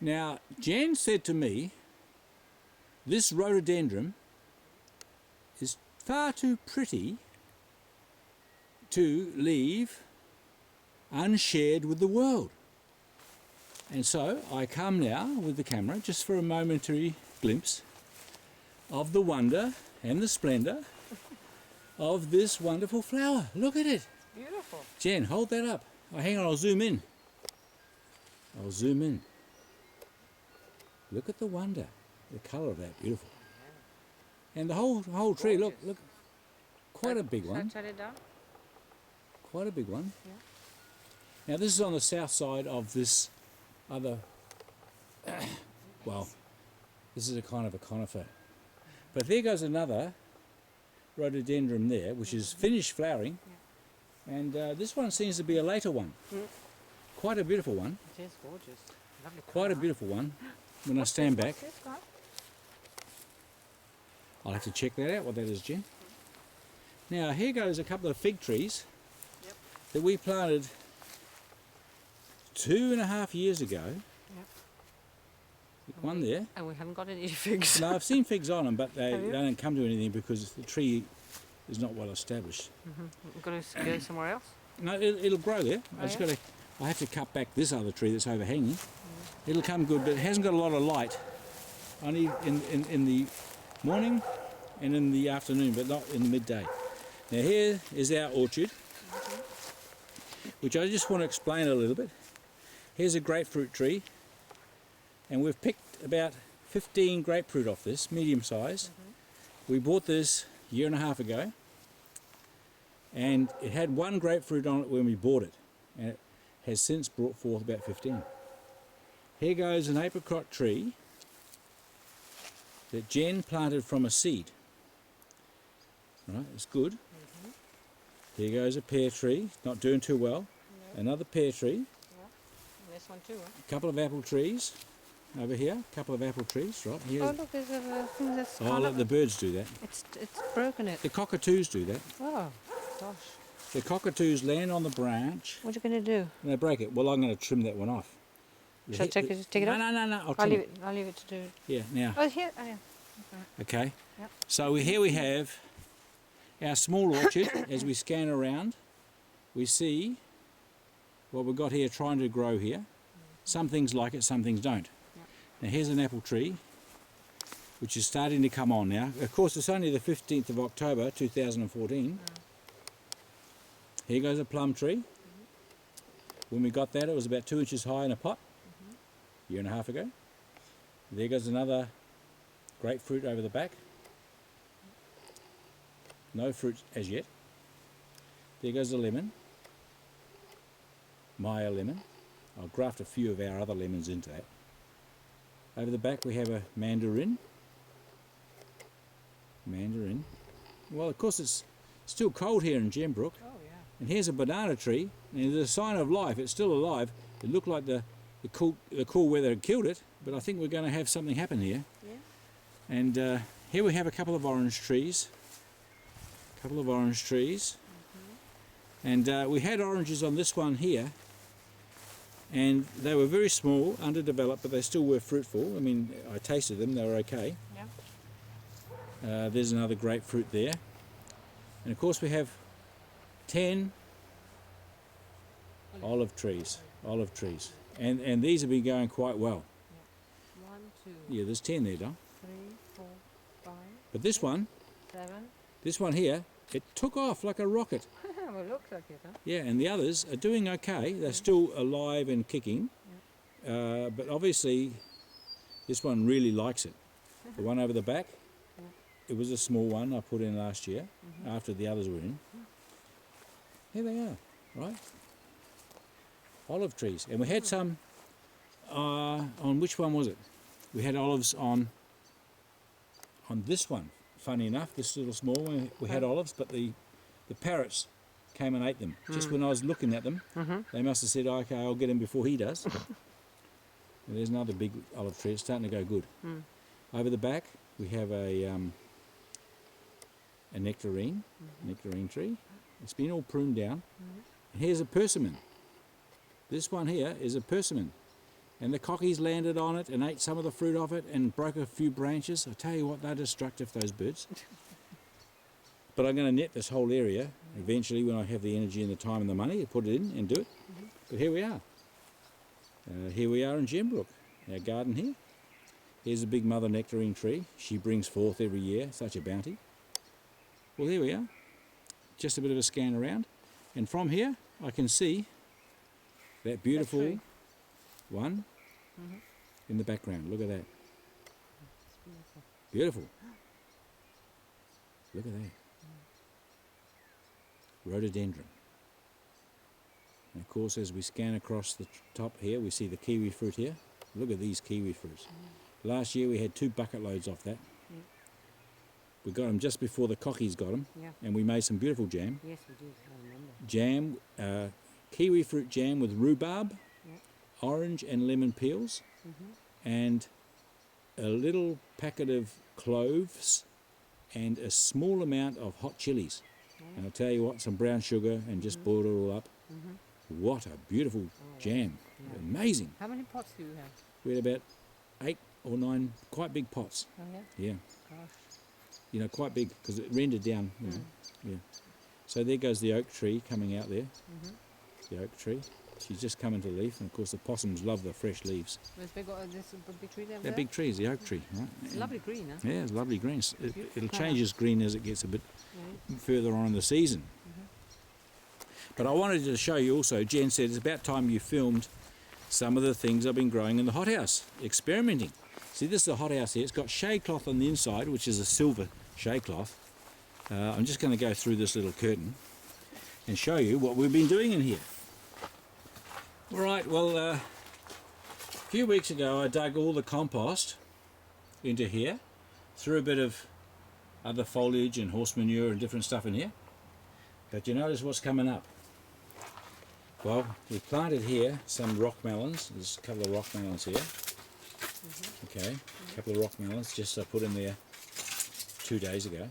Now, Jan said to me, this rhododendron is far too pretty to leave unshared with the world. And so I come now with the camera just for a momentary glimpse of the wonder and the splendour of this wonderful flower. Look at it. Beautiful. Jen, hold that up. Oh, hang on, I'll zoom in. I'll zoom in. Look at the wonder, the colour of that, beautiful. And the whole tree, look, quite a big one. Shut it down. Quite a big one. Yeah. Now this is on the south side of this other, well, this is a kind of a conifer. But there goes another rhododendron there, which is finished flowering. Yeah. And this one seems to be a later one. Quite a beautiful one. It is gorgeous. Lovely Quite a beautiful one. When I stand back, I'll have to check that out, what that is, Jen. Now here goes a couple of fig trees that we planted 2.5 years ago. One there. And we haven't got any figs. No, I've seen figs on them, but they don't come to anything because the tree is not well established. We've got to go somewhere else? No, it'll grow there. Oh, I have to cut back this other tree that's overhanging. It'll come good, but it hasn't got a lot of light. Only in the morning and in the afternoon, but not in the midday. Now here is our orchard, which I just want to explain a little bit. Here's a grapefruit tree, and we've picked about 15 grapefruit off this, medium size. We bought this 1.5 years ago, and it had 1 grapefruit on it when we bought it, and it has since brought forth about 15. Here goes an apricot tree that Jen planted from a seed. Right, it's good. Here goes a pear tree, not doing too well. Another pear tree. Yeah. This one too, huh? A couple of apple trees over here. A couple of apple trees, right here. Oh look, there's a thing that's look, the birds do that. It's broken it. The cockatoos do that. Oh, gosh. The cockatoos land on the branch. What are you going to do? And they break it. Well, I'm going to trim that one off. Shall I take it off? No. I'll leave it to do it. Yeah, now. Oh, here. Oh, yeah. Okay. Yep. So here we have our small orchard. As we scan around, we see what we've got here trying to grow here. Some things like it, some things don't. Yep. Now here's an apple tree, which is starting to come on now. Of course, it's only the 15th of October 2014. Here goes a plum tree. When we got that, it was about 2 inches high in a pot, 1.5 years ago. There goes another grapefruit over the back. No fruit as yet. There goes a lemon. Maya lemon. I'll graft a few of our other lemons into that. Over the back we have a mandarin. Well, of course it's still cold here in Gembrook. Oh, yeah. And here's a banana tree, and there's a sign of life. It's still alive. It looked like the cool weather had killed it, but I think we're going to have something happen here. Yeah. And here we have a couple of orange trees. And we had oranges on this one here, and they were very small, underdeveloped, but they still were fruitful. I mean, I tasted them, they were okay. Yeah. There's another grapefruit there. And of course we have 10 olive trees. And these have been going quite well. Yeah. 1, 2. Yeah, there's 10 there, Don. 3, 4, 5. But this one, 7. this one here, it took off like a rocket. Well, it looks like it, huh? Yeah, and the others are doing okay. They're still alive and kicking. But obviously this one really likes it. The one over the back, it was a small one I put in last year after the others were in. Here they are, right? Olive trees. And we had some, on which one was it? We had olives on this one. Funny enough, this little small one, we had olives, but the parrots came and ate them. Just when I was looking at them, they must have said, okay, I'll get him before he does. And there's another big olive tree. It's starting to go good. Over the back, we have a nectarine tree. It's been all pruned down. And here's a persimmon. This one here is a persimmon. and the cockies landed on it and ate some of the fruit off it and broke a few branches. I tell you what, they're destructive, those birds. But I'm going to net this whole area eventually when I have the energy and the time and the money to put it in and do it. But here we are. Here we are in Gembrook, our garden here. Here's a big mother nectarine tree. She brings forth every year, such a bounty. Well, here we are. Just a bit of a scan around. And from here, I can see that beautiful one in the background. Look at that. Beautiful. Look at that. Rhododendron. And of course, as we scan across the top here, we see the kiwi fruit here. Look at these kiwi fruits. Last year we had 2 bucket loads off that. We got them just before the cockies got them, and we made some beautiful jam. Yes, we did. I remember. Jam, kiwi fruit jam with rhubarb, orange and lemon peels, and a little packet of cloves and a small amount of hot chilies. And I'll tell you what, some brown sugar and just boiled it all up. What a beautiful jam. Amazing. How many pots do you have? We had about 8 or 9 quite big pots. Oh, yeah? Yeah. Gosh. You know, quite big because it rendered down. You know. Yeah. So there goes the oak tree coming out there. The oak tree. She's just come into leaf, and of course the possums love the fresh leaves. This big tree there? They're big trees, the oak tree, right? It's lovely green, huh? Yeah, it's lovely green. It'll change as green as it gets a bit further on in the season. But I wanted to show you also, Jen said it's about time you filmed some of the things I've been growing in the hothouse, experimenting. See, this is a hothouse here. It's got shade cloth on the inside, which is a silver shade cloth. I'm just going to go through this little curtain and show you what we've been doing in here. All right, well, a few weeks ago I dug all the compost into here, threw a bit of other foliage and horse manure and different stuff in here. But you notice what's coming up. Well, we planted here some rock melons. There's a couple of rock melons here. Okay, a couple of rock melons just I put in there 2 days ago.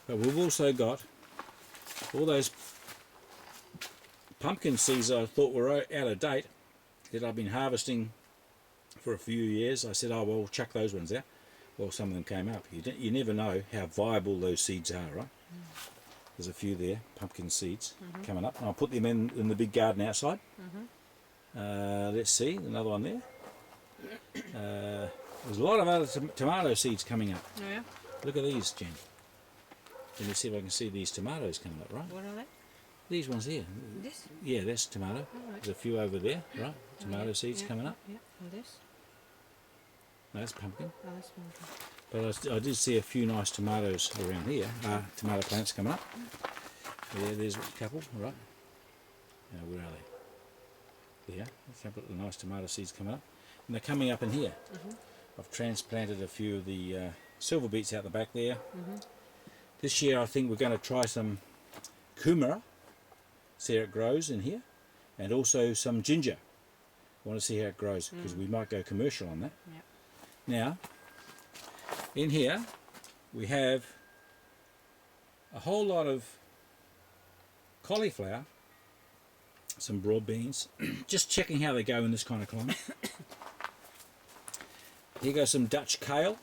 But we've also got all those pumpkin seeds I thought were out of date that I've been harvesting for a few years. I said, oh well, chuck those ones out. Well, some of them came up. You never know how viable those seeds are, right? There's a few there, pumpkin seeds coming up. And I'll put them in the big garden outside. Let's see, another one there. There's a lot of other tomato seeds coming up. Oh, yeah? Look at these, Jen. Let me see if I can see these tomatoes coming up, right? What are they? These ones here. This? Yeah, that's tomato. Right. There's a few over there, right? Tomato seeds coming up. Yeah, and this? No, that's pumpkin. Oh, that's pumpkin. But I did see a few nice tomatoes around here. Tomato plants coming up. Yeah, there's a couple, right? Where are they? There, a couple of nice tomato seeds coming up. And they're coming up in here. I've transplanted a few of the silver beets out the back there. This year I think we're going to try some kumara, see how it grows in here, and also some ginger. I want to see how it grows because we might go commercial on that. Now, in here we have a whole lot of cauliflower, some broad beans, just checking how they go in this kind of climate. Here goes some Dutch kale.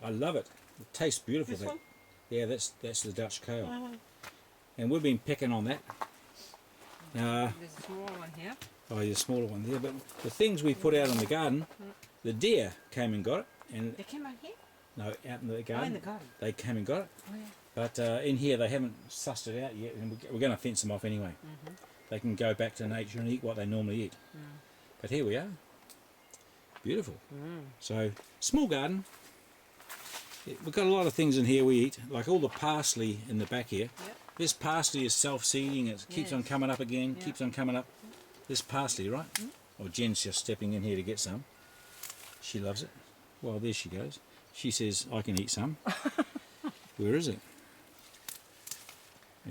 I love it. It tastes beautiful. This one? Yeah, that's the Dutch kale. And we've been pecking on that. There's a small one here. Oh, the smaller one there. But the things we put out in the garden, the deer came and got it. And They came out here? no, out in the garden. Oh, in the garden. They came and got it. Oh, yeah. But in here they haven't sussed it out yet, and we're going to fence them off anyway. They can go back to nature and eat what they normally eat. But here we are. Beautiful. So, small garden. We've got a lot of things in here we eat, like all the parsley in the back here. This parsley is self-seeding, it keeps on coming up again, keeps on coming up. This parsley, right? Oh, Jen's just stepping in here to get some. She loves it. Well, there she goes. She says, I can eat some. Where is it?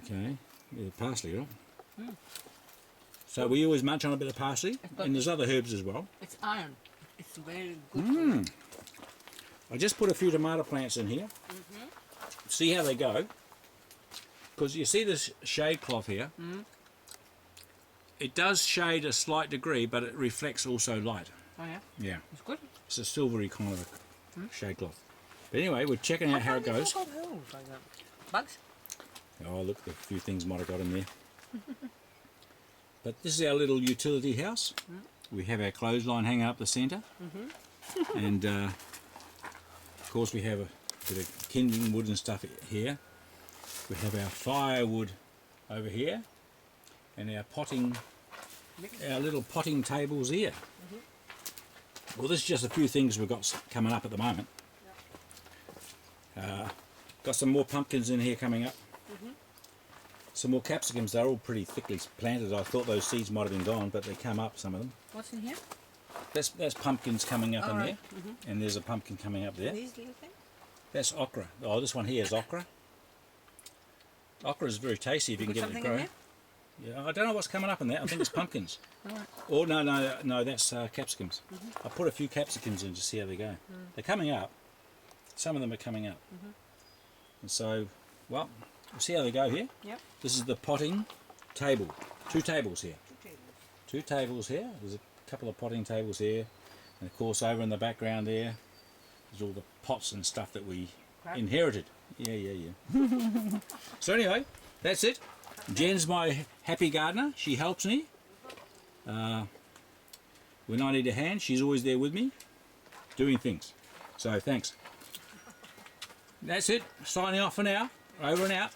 Okay, yeah, parsley, right? So we always munch on a bit of parsley, and there's other herbs as well. It's iron. It's very good. I just put a few tomato plants in here. See how they go. Because you see this shade cloth here, it does shade a slight degree, but it reflects also light. Oh yeah, Yeah, it's good. it's a silvery kind of a shade cloth. But anyway, we're checking out how it goes. Got holes like that? Bugs? Oh, look, a few things might have got in there. But this is our little utility house. We have our clothesline hanging up the centre. And of course we have a bit of kindling wood and stuff here. We have our firewood over here. And our potting, our little potting tables here. Well, this is just a few things we've got coming up at the moment. Got some more pumpkins in here coming up. Some more capsicums. They're all pretty thickly planted. I thought those seeds might have been gone, but they come up, some of them. What's in here? That's pumpkins coming up in Alright. there. And there's a pumpkin coming up there. These little things? That's okra. Oh, this one here is okra. Okra is very tasty if you can get it to Something in grow. here? Yeah, I don't know what's coming up in there. I think it's pumpkins. Alright. Oh, no, that's capsicums. I put a few capsicums in to see how they go. They're coming up. Some of them are coming up. And so, well, we'll see how they go here. Yep. This is the potting table. 2 tables here. 2 tables. 2 tables here. There's a couple of potting tables here. And of course over in the background there, there's all the pots and stuff that we inherited. Yeah. So that's it. Jen's my happy gardener. She helps me. When I need a hand, she's always there with me, doing things. So thanks. That's it. Signing off for now. Over and out.